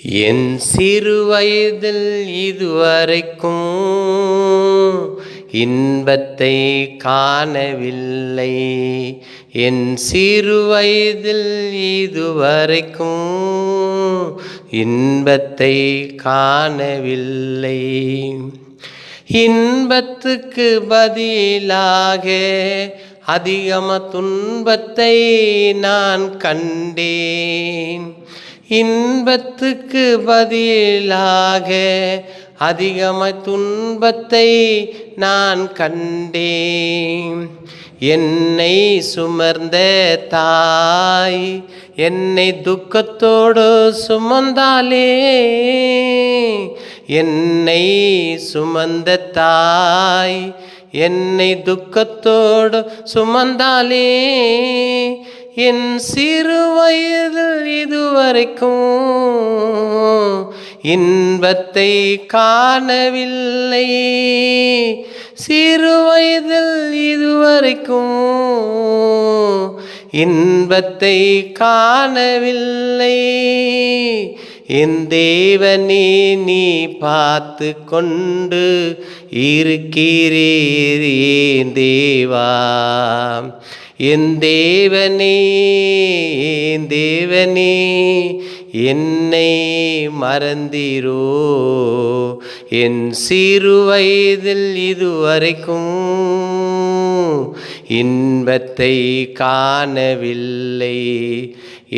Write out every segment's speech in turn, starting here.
என் சிறு வயதில் இதுவரைக்கும் இன்பத்தை காணவில்லை. என் சிறு வயதில் இதுவரைக்கும் இன்பத்தை காணவில்லை. இன்பத்துக்கு பதிலாக அதிகம துன்பத்தை நான் கண்டேன். இன்பத்துக்கு பதிலாக அதிகம துன்பத்தை நான் கண்டேன். என்னை சுமர்ந்த தாய் என்னை துக்கத்தோடு சுமந்தாலே. என்னை சுமந்த தாய் என்னை துக்கத்தோடு சுமந்தாலே. என் சிறு வயதில் இதுவரைக்கும் இன்பத்தை காணவில்லை. சிறு வயதில் இதுவரைக்கும் இன்பத்தை காணவில்லை. என் தேவனே, நீ பார்த்து கொண்டு இருக்கிறீரே தேவா. என் தேவனே, என் தேவனே, என்னை மறந்தீரோ? என் சிறு வயதில் இதுவரைக்கும் இன்பத்தை காணவில்லை.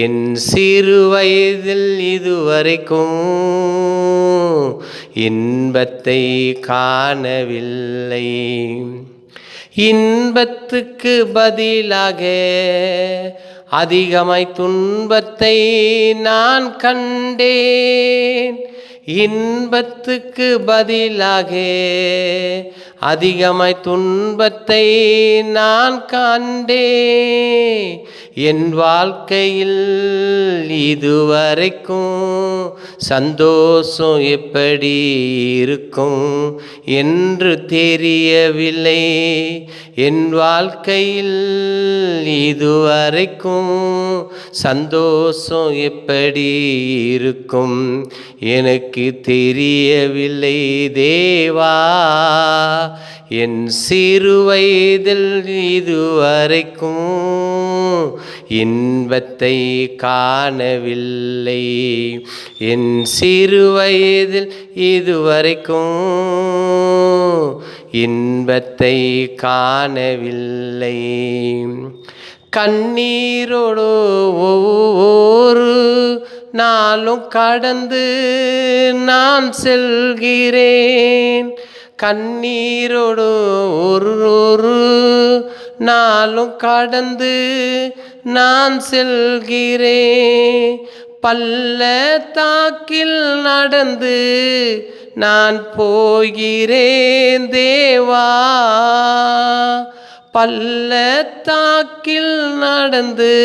என் சிறு வயதில் இதுவரைக்கும் இன்பத்தை காணவில்லை. இன்பத்துக்கு பதிலாக அதிகமாய் துன்பத்தை நான் கண்டேன். இன்பத்துக்கு பதிலாக அதிகமாய் துன்பத்தை நான் கண்டேன். என் வாழ்க்கையில் இதுவரைக்கும் சந்தோஷம் எப்படி இருக்கும் என்று தெரியவில்லை. என் வாழ்க்கையில் இதுவரைக்கும் சந்தோஷம் எப்படி இருக்கும் எனக்கு தெரியவில்லை தேவா. என் சிறு வயதில் இதுவரைக்கும் இன்பத்தை காணவில்லை. என் சிறு வயதில் இதுவரைக்கும் இன்பத்தை காணவில்லை. கண்ணீரோடு ஒவ்வொரு நாளும் கடந்து நான் செல்கிறேன். கண்ணீரோடு ஒரு நாளும் கடந்து நான் செல்கிறேன். பள்ளத்தாக்கில் நடந்து நான் போகிறேன் தேவா. பள்ளத்தாக்கில் நடந்து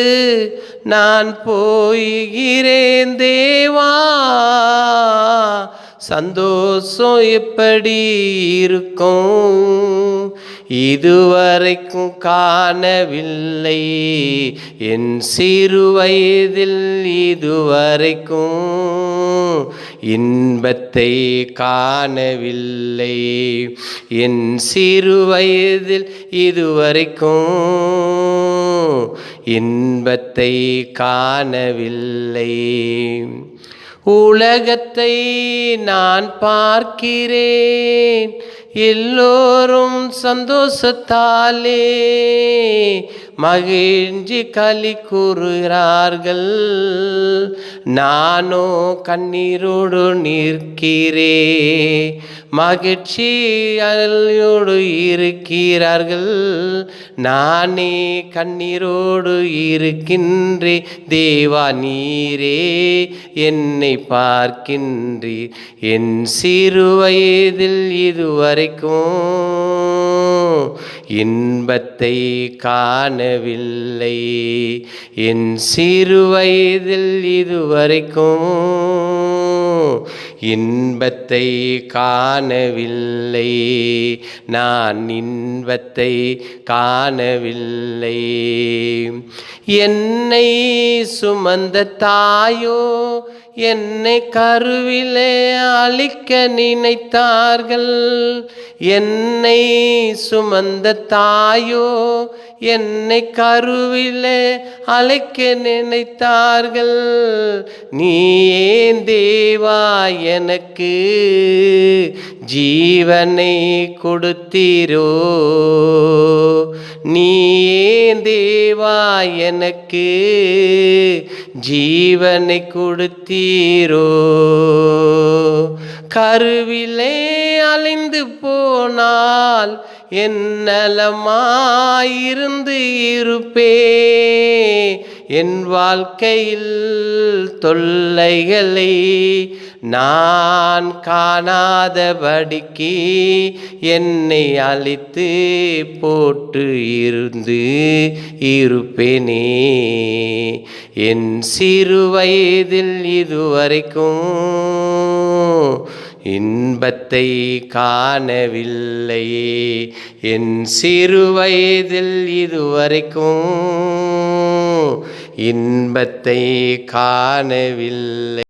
நான் போகிறேன் தேவா. சந்தோஷம் எப்படி இருக்கும் இதுவரைக்கும் காணவில்லை. என் சிறு வயதில் இதுவரைக்கும் இன்பத்தை காணவில்லை. என் சிறு வயதில் இதுவரைக்கும் இன்பத்தை காணவில்லை. உலகத்தை நான் பார்க்கிறேன், எல்லோரும் சந்தோஷத்தாலே மகிழ்ச்சி களி கூறுகிறார்கள். நானோ கண்ணீரோடு நிற்கிறேன், மகிழ்ச்சியோடு இருக்கிறார்கள். நானே கண்ணீரோடு இருக்கின்றேன் தேவா. நீரே என்னை பார்க்கின்றீர். என் சிறு வயதில் இதுவரைக்கும் இன்பத்தை காணவில்லை. என் சிறு வயதில் இதுவரைக்கும் இன்பத்தை காணவில்லை. நான் இன்பத்தை காணவில்லை. என்னை சுமந்த தாயோ என்னை கருவிலே அழிக்க நினைத்தார்கள். என்னை சுமந்த தாயோ என்னை கருவிலே அழைக்க நினைத்தார்கள். நீ ஏன் தேவா எனக்கு ஜீவனை கொடுத்தீரோ? நீ ஏன் தேவா எனக்கு ஜீவனை கொடுத்தீரோ? கருவிலே அழிந்து போனால் என்னலமாயிருந்து இருப்பே. என் வாழ்க்கையில் தொல்லைகளை நான் காணாதபடிக்கு என்னை அழித்து போட்டு இருந்து இருப்பேனே. என் சிறு வயதில் இதுவரைக்கும் இன்பத்தை காணவில்லையே. என் சிறு வயதில் இதுவரைக்கும் இன்பத்தை காணவில்லை.